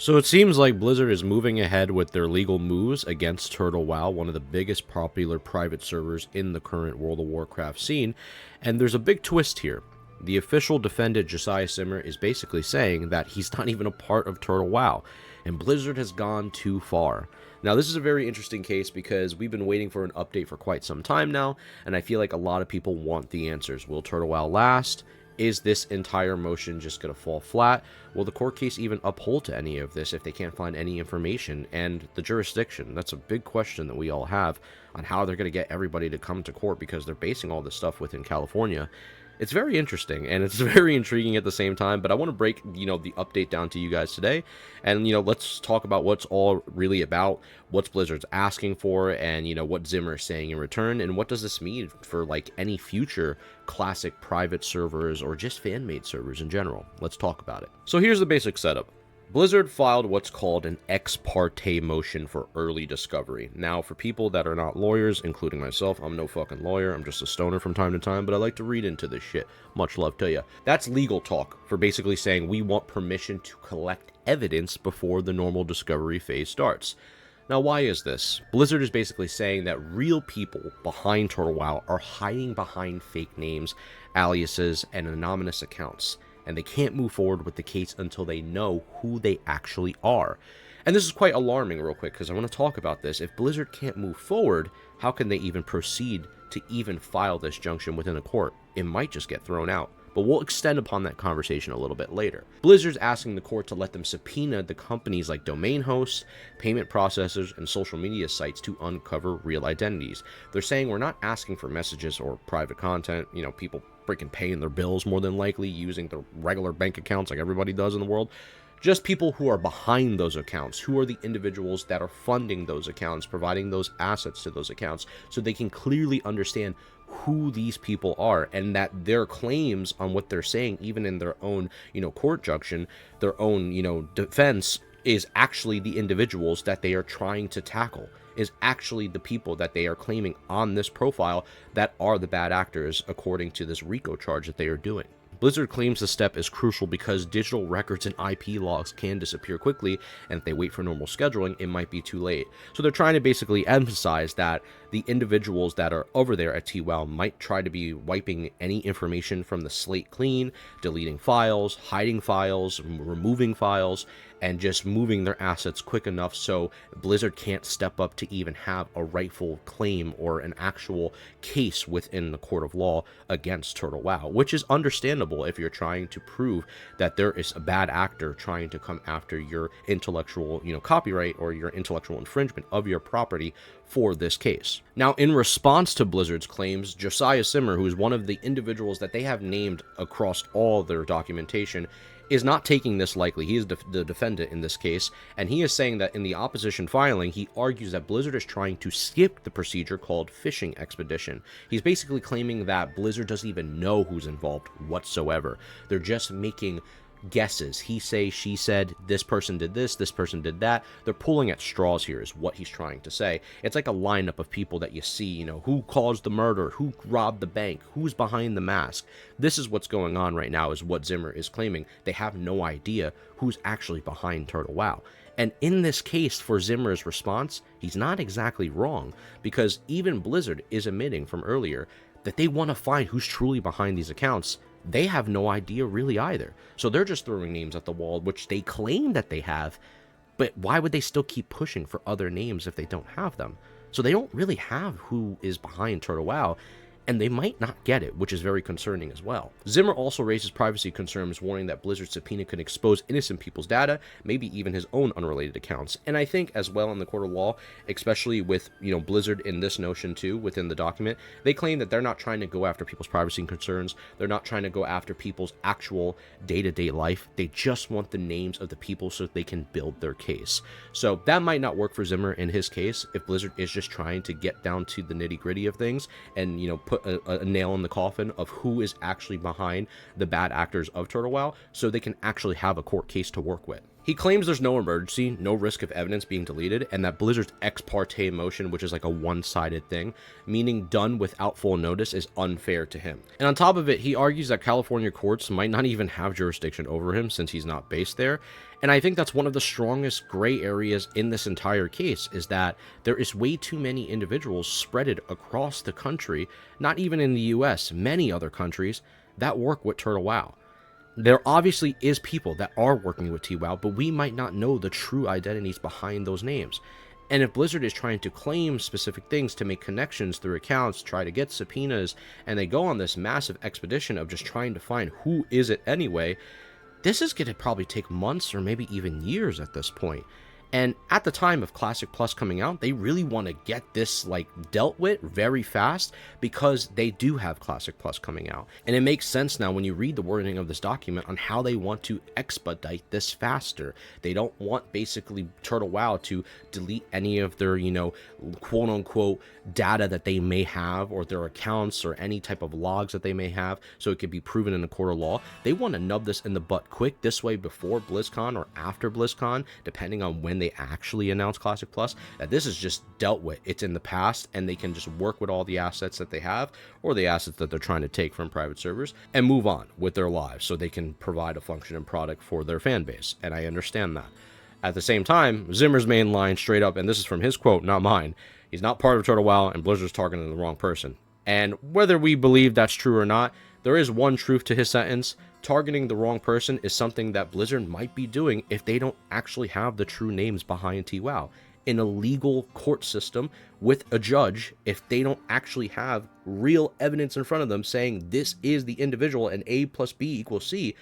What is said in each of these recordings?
So it seems like Blizzard is moving ahead with their legal moves against TurtleWoW, one of the biggest popular private servers in the current World of Warcraft scene, and there's a big twist here. The official defendant, Josiah Simmer, is basically saying that he's not even a part of TurtleWoW, and Blizzard has gone too far. Now, this is a very interesting case because we've been waiting for an update for quite some time now, and I feel like a lot of people want the answers. Will TurtleWoW last? Is this entire motion just going to fall flat? Will the court case even uphold to any of this if they can't find any information? And the jurisdiction, that's a big question that we all have on how they're going to get everybody to come to court because they're basing all this stuff within California. It's very interesting and it's very intriguing at the same time, but I want to break, the update down to you guys today. And, let's talk about what's all really about, what's Blizzard's asking for, and, what Zimmer is saying in return, and what does this mean for, any future classic private servers or just fan-made servers in general. Let's talk about it. So here's the basic setup. Blizzard filed what's called an ex parte motion for early discovery. Now, for people that are not lawyers, including myself, I'm no fucking lawyer, I'm just a stoner from time to time, but I like to read into this shit. Much love to you. That's legal talk for basically saying we want permission to collect evidence before the normal discovery phase starts. Now, why is this? Blizzard is basically saying that real people behind TurtleWoW are hiding behind fake names, aliases, and anonymous accounts, and they can't move forward with the case until they know who they actually are. And this is quite alarming real quick, because I want to talk about this. If Blizzard can't move forward, how can they even proceed to even file this junction within a court? It might just get thrown out. But we'll extend upon that conversation a little bit later. Blizzard's asking the court to let them subpoena the companies like domain hosts, payment processors, and social media sites to uncover real identities. They're saying we're not asking for messages or private content, people freaking paying their bills more than likely using their regular bank accounts like everybody does in the world. Just people who are behind those accounts, who are the individuals that are funding those accounts, providing those assets to those accounts, so they can clearly understand who these people are, and that their claims on what they're saying, even in their own, court junction, their own, defense, is actually the individuals that they are trying to tackle, is actually the people that they are claiming on this profile that are the bad actors according to this RICO charge that they are doing. Blizzard claims the step is crucial because digital records and IP logs can disappear quickly, and if they wait for normal scheduling, it might be too late. So they're trying to basically emphasize that the individuals that are over there at TWoW might try to be wiping any information from the slate clean, deleting files, hiding files, removing files, and just moving their assets quick enough so Blizzard can't step up to even have a rightful claim or an actual case within the court of law against TurtleWoW, which is understandable if you're trying to prove that there is a bad actor trying to come after your intellectual, copyright or your intellectual infringement of your property for this case. Now, in response to Blizzard's claims, Josiah Simmer, who is one of the individuals that they have named across all their documentation, is not taking this lightly. He is the defendant in this case, and he is saying that in the opposition filing, he argues that Blizzard is trying to skip the procedure called fishing expedition. He's basically claiming that Blizzard doesn't even know who's involved whatsoever. They're just making guesses. He say, she said, this person did this person did that. They're pulling at straws here is what he's trying to say. It's like a lineup of people that you see, who caused the murder, who robbed the bank, who's behind the mask. This is what's going on right now, is what Zimmer is claiming. They have no idea who's actually behind TurtleWoW. And in this case, for Zimmer's response, he's not exactly wrong, because even Blizzard is admitting from earlier that they want to find who's truly behind these accounts. They have no idea really either. So they're just throwing names at the wall, which they claim that they have, but why would they still keep pushing for other names if they don't have them? So they don't really have who is behind TurtleWoW, and they might not get it, which is very concerning as well. Zimmer also raises privacy concerns, warning that Blizzard's subpoena could expose innocent people's data, maybe even his own unrelated accounts. And I think as well in the court of law, especially with, Blizzard in this notion too, within the document, they claim that they're not trying to go after people's privacy concerns. They're not trying to go after people's actual day-to-day life. They just want the names of the people so they can build their case. So that might not work for Zimmer in his case if Blizzard is just trying to get down to the nitty-gritty of things and, put a nail in the coffin of who is actually behind the bad actors of TurtleWoW so they can actually have a court case to work with. He claims there's no emergency, no risk of evidence being deleted, and that Blizzard's ex parte motion, which is like a one-sided thing, meaning done without full notice, is unfair to him. And on top of it, he argues that California courts might not even have jurisdiction over him since he's not based there. And I think that's one of the strongest gray areas in this entire case, is that there is way too many individuals spreaded across the country, not even in the US, many other countries, that work with TurtleWoW. There obviously is people that are working with TWoW, but we might not know the true identities behind those names. And if Blizzard is trying to claim specific things to make connections through accounts, try to get subpoenas, and they go on this massive expedition of just trying to find who is it anyway, this is going to probably take months or maybe even years at this point. And at the time of Classic Plus coming out, they really want to get this like dealt with very fast because they do have Classic Plus coming out. And it makes sense now when you read the wording of this document on how they want to expedite this faster. They don't want basically TurtleWoW to delete any of their, quote unquote data that they may have, or their accounts, or any type of logs that they may have, so it could be proven in a court of law. They want to nub this in the butt quick, this way before BlizzCon or after BlizzCon, depending on when they actually announce Classic Plus, that this is just dealt with. It's in the past, and they can just work with all the assets that they have, or the assets that they're trying to take from private servers, and move on with their lives so they can provide a functioning product for their fan base. And I understand that. At the same time, Zimmer's main line straight up, and this is from his quote, not mine, he's not part of TurtleWoW, and Blizzard's targeting the wrong person. And whether we believe that's true or not, there is one truth to his sentence. Targeting the wrong person is something that Blizzard might be doing if they don't actually have the true names behind TWoW. In a legal court system with a judge, if they don't actually have real evidence in front of them saying this is the individual and A plus B equals C,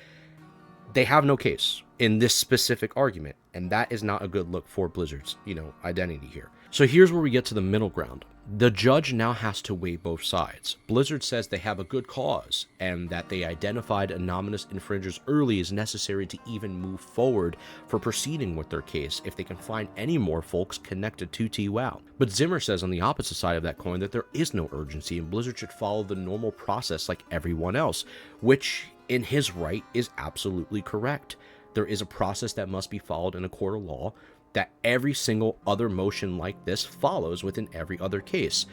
they have no case in this specific argument. And that is not a good look for Blizzard's, identity here. So here's where we get to the middle ground. The judge now has to weigh both sides. Blizzard says they have a good cause, and that they identified anonymous infringers early is necessary to even move forward for proceeding with their case if they can find any more folks connected to TWoW. But Zimmer says on the opposite side of that coin that there is no urgency, and Blizzard should follow the normal process like everyone else, which in his right is absolutely correct. There is a process that must be followed in a court of law that every single other motion like this follows within every other case.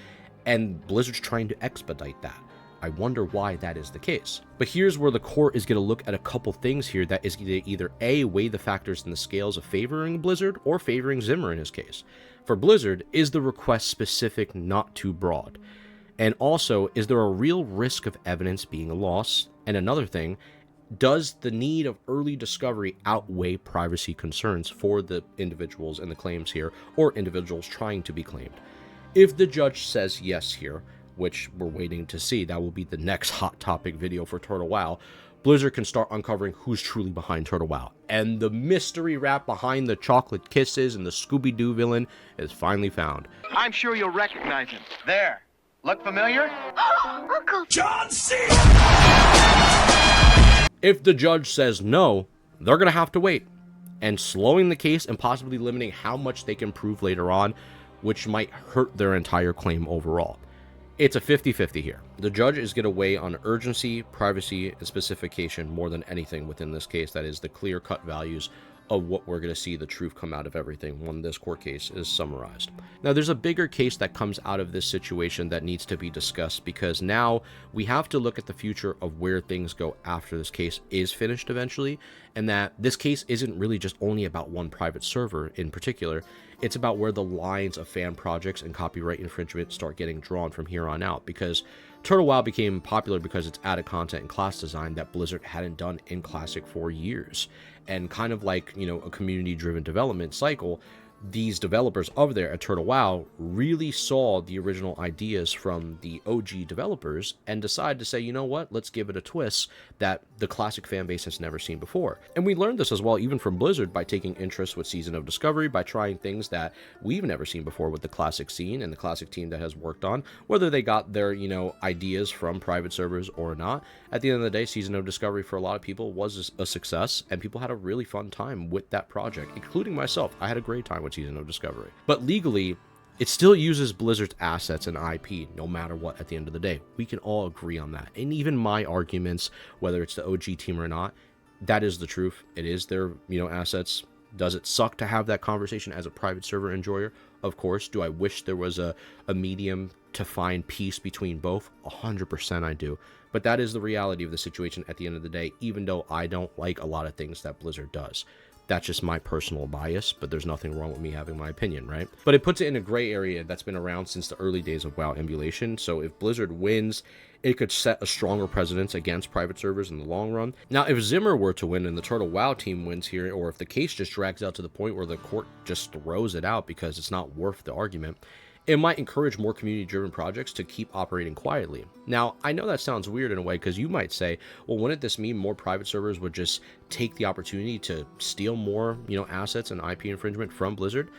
And Blizzard's trying to expedite that. I wonder why that is the case. But here's where the court is going to look at a couple things here that is going to either A, weigh the factors in the scales of favoring Blizzard or favoring Zimmer in his case. For Blizzard, is the request specific, not too broad? And also, is there a real risk of evidence being lost? And another thing, does the need of early discovery outweigh privacy concerns for the individuals in the claims here, or individuals trying to be claimed? If the judge says yes here, which we're waiting to see, that will be the next hot topic video for TurtleWoW, Blizzard can start uncovering who's truly behind TurtleWoW. And the mystery rap behind the chocolate kisses and the Scooby-Doo villain is finally found. I'm sure you'll recognize him. There. Look familiar? Uncle John C. If the judge says no, they're going to have to wait, and slowing the case and possibly limiting how much they can prove later on, which might hurt their entire claim overall. It's a 50-50 here. The judge is going to weigh on urgency, privacy, and specification more than anything within this case. That is the clear-cut values of what we're going to see the truth come out of everything when this court case is summarized. Now, there's a bigger case that comes out of this situation that needs to be discussed, because now we have to look at the future of where things go after this case is finished eventually, and that this case isn't really just only about one private server in particular. It's about where the lines of fan projects and copyright infringement start getting drawn from here on out, because TurtleWoW became popular because it's added content and class design that Blizzard hadn't done in Classic for years. And kind of like, a community-driven development cycle, these developers over there at TurtleWoW really saw the original ideas from the OG developers and decided to say, you know what, let's give it a twist that the Classic fan base has never seen before. And we learned this as well, even from Blizzard, by taking interest with Season of Discovery, by trying things that we've never seen before with the Classic scene and the Classic team that has worked on, whether they got their, ideas from private servers or not. At the end of the day, Season of Discovery for a lot of people was a success, and people had a really fun time with that project, including myself. I had a great time with Season of Discovery. But legally, it still uses Blizzard's assets and IP no matter what at the end of the day. We can all agree on that. And even my arguments, whether it's the OG team or not, that is the truth. It is their, assets. Does it suck to have that conversation as a private server enjoyer? Of course. Do I wish there was a medium to find peace between both? 100% I do. But that is the reality of the situation at the end of the day, even though I don't like a lot of things that Blizzard does. That's just my personal bias, but there's nothing wrong with me having my opinion, right? But it puts it in a gray area that's been around since the early days of WoW emulation. So if Blizzard wins, it could set a stronger precedence against private servers in the long run. Now, if Zimmer were to win and the TurtleWoW team wins here, or if the case just drags out to the point where the court just throws it out because it's not worth the argument, it might encourage more community-driven projects to keep operating quietly. Now, I know that sounds weird in a way, because you might say, well, wouldn't this mean more private servers would just take the opportunity to steal more, assets and IP infringement from Blizzard?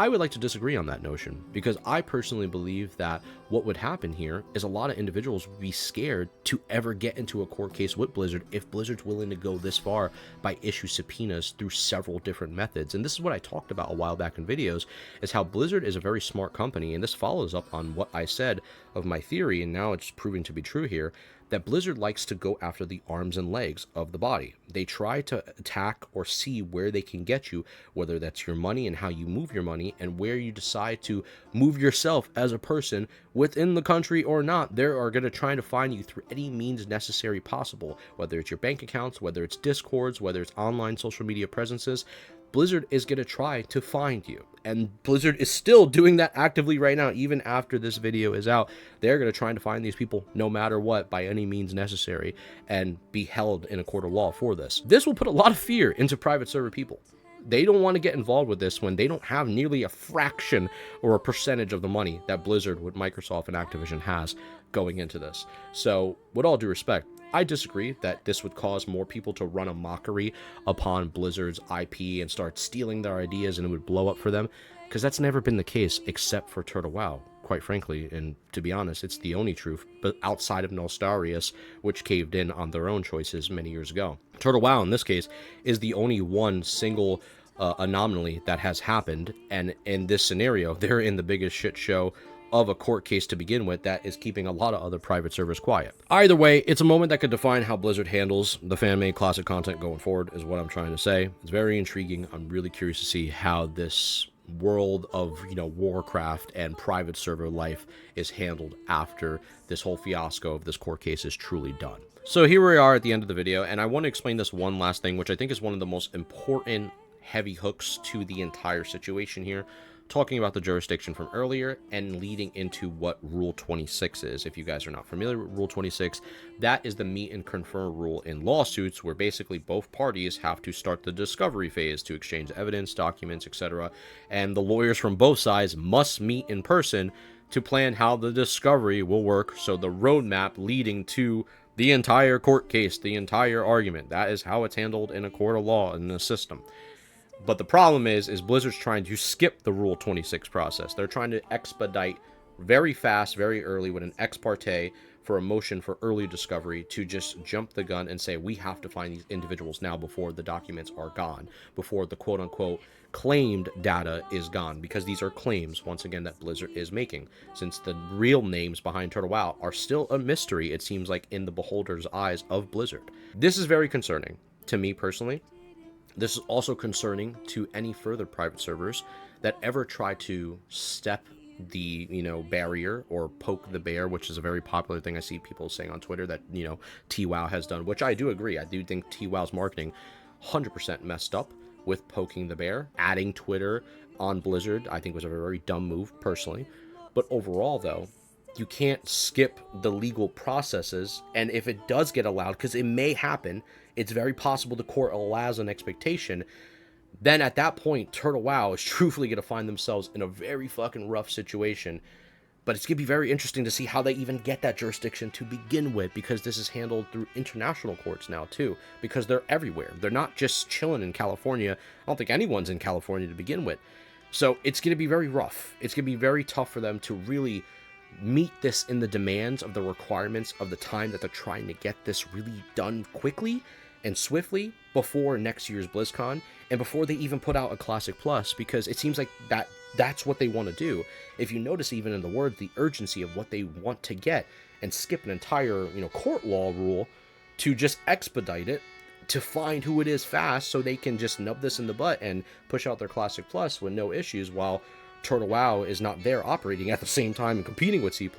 I would like to disagree on that notion, because I personally believe that what would happen here is a lot of individuals would be scared to ever get into a court case with Blizzard if Blizzard's willing to go this far by issue subpoenas through several different methods. And this is what I talked about a while back in videos, is how Blizzard is a very smart company, and this follows up on what I said of my theory, and now it's proving to be true here, that Blizzard likes to go after the arms and legs of the body. They try to attack or see where they can get you, whether that's your money and how you move your money, and where you decide to move yourself as a person within the country or not. They are going to try to find you through any means necessary possible, whether it's your bank accounts, whether it's Discords, whether it's online social media presences. Blizzard is going to try to find you, and Blizzard is still doing that actively right now. Even after this video is out, they're going to try to find these people no matter what, by any means necessary, and be held in a court of law for this. This will put a lot of fear into private server people. They don't want to get involved with this when they don't have nearly a fraction or a percentage of the money that Blizzard with Microsoft and Activision has going into this. So, with all due respect, I disagree that this would cause more people to run a mockery upon Blizzard's IP and start stealing their ideas, and it would blow up for them, because that's never been the case except for TurtleWoW, quite frankly. And to be honest, it's the only truth, but outside of Nostarius, which caved in on their own choices many years ago. TurtleWoW, in this case, is the only one single anomaly that has happened, and in this scenario, they're in the biggest shit show of a court case to begin with that is keeping a lot of other private servers quiet. Either way, it's a moment that could define how Blizzard handles the fan-made classic content going forward, is what I'm trying to say. It's very intriguing. I'm really curious to see how this world of, Warcraft and private server life is handled after this whole fiasco of this court case is truly done. So here we are at the end of the video, and I want to explain this one last thing, which I think is one of the most important heavy hooks to the entire situation here, talking about the jurisdiction from earlier and leading into what Rule 26 is. If you guys are not familiar with Rule 26, that is the meet and confer rule in lawsuits, where basically both parties have to start the discovery phase to exchange evidence, documents, etc. And the lawyers from both sides must meet in person to plan how the discovery will work, so the roadmap leading to the entire court case, the entire argument. That is how it's handled in a court of law in the system. But the problem is Blizzard's trying to skip the Rule 26 process. They're trying to expedite very fast, very early, with an ex parte for a motion for early discovery, to just jump the gun and say, we have to find these individuals now before the documents are gone, before the quote-unquote claimed data is gone, because these are claims, once again, that Blizzard is making, since the real names behind TurtleWoW are still a mystery, it seems like, in the beholder's eyes of Blizzard. This is very concerning to me personally. This is also concerning to any further private servers that ever try to step the, barrier or poke the bear, which is a very popular thing I see people saying on Twitter that, TWoW has done, which I do agree. I do think TWoW's marketing 100% messed up with poking the bear. Adding Twitter on Blizzard, I think, was a very dumb move, personally. But overall, though, you can't skip the legal processes, and if it does get allowed, because it may happen, it's very possible the court allows an expectation, then at that point, TurtleWoW is truthfully going to find themselves in a very fucking rough situation. But it's going to be very interesting to see how they even get that jurisdiction to begin with, because this is handled through international courts now, too, because they're everywhere. They're not just chilling in California. I don't think anyone's in California to begin with. So it's going to be very rough. It's going to be very tough for them to really meet this in the demands of the requirements of the time that they're trying to get this really done quickly and swiftly before next year's BlizzCon, and before they even put out a Classic Plus, because it seems like that's what they want to do. If you notice, even in the words, the urgency of what they want to get, and skip an entire, court law rule to just expedite it, to find who it is fast so they can just nub this in the butt and push out their Classic Plus with no issues, while TurtleWoW is not there operating at the same time and competing with C+,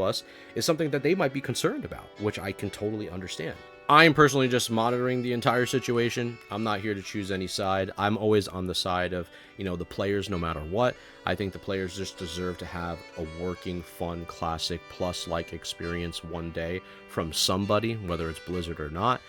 is something that they might be concerned about, which I can totally understand. I am personally just monitoring the entire situation. I'm not here to choose any side. I'm always on the side of, you know, the players no matter what. I think the players just deserve to have a working, fun, Classic Plus-like experience one day from somebody, whether it's Blizzard or not.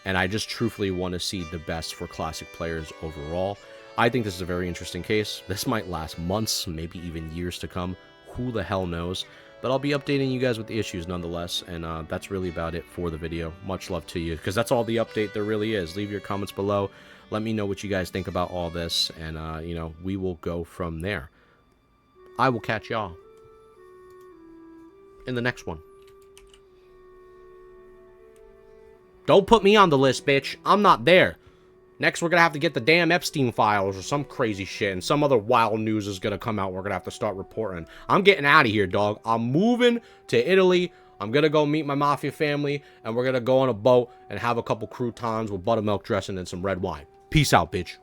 And I just truthfully want to see the best for Classic players overall. I think this is a very interesting case. This might last months, maybe even years to come. Who the hell knows? But I'll be updating you guys with the issues nonetheless, and that's really about it for the video. Much love to you, because that's all the update there really is. Leave your comments below. Let me know what you guys think about all this, and, you know, we will go from there. I will catch y'all in the next one. Don't put me on the list, bitch. I'm not there. Next, we're going to have to get the damn Epstein files or some crazy shit, and some other wild news is going to come out. We're going to have to start reporting. I'm getting out of here, dog. I'm moving to Italy. I'm going to go meet my mafia family, and we're going to go on a boat and have a couple croutons with buttermilk dressing and some red wine. Peace out, bitch.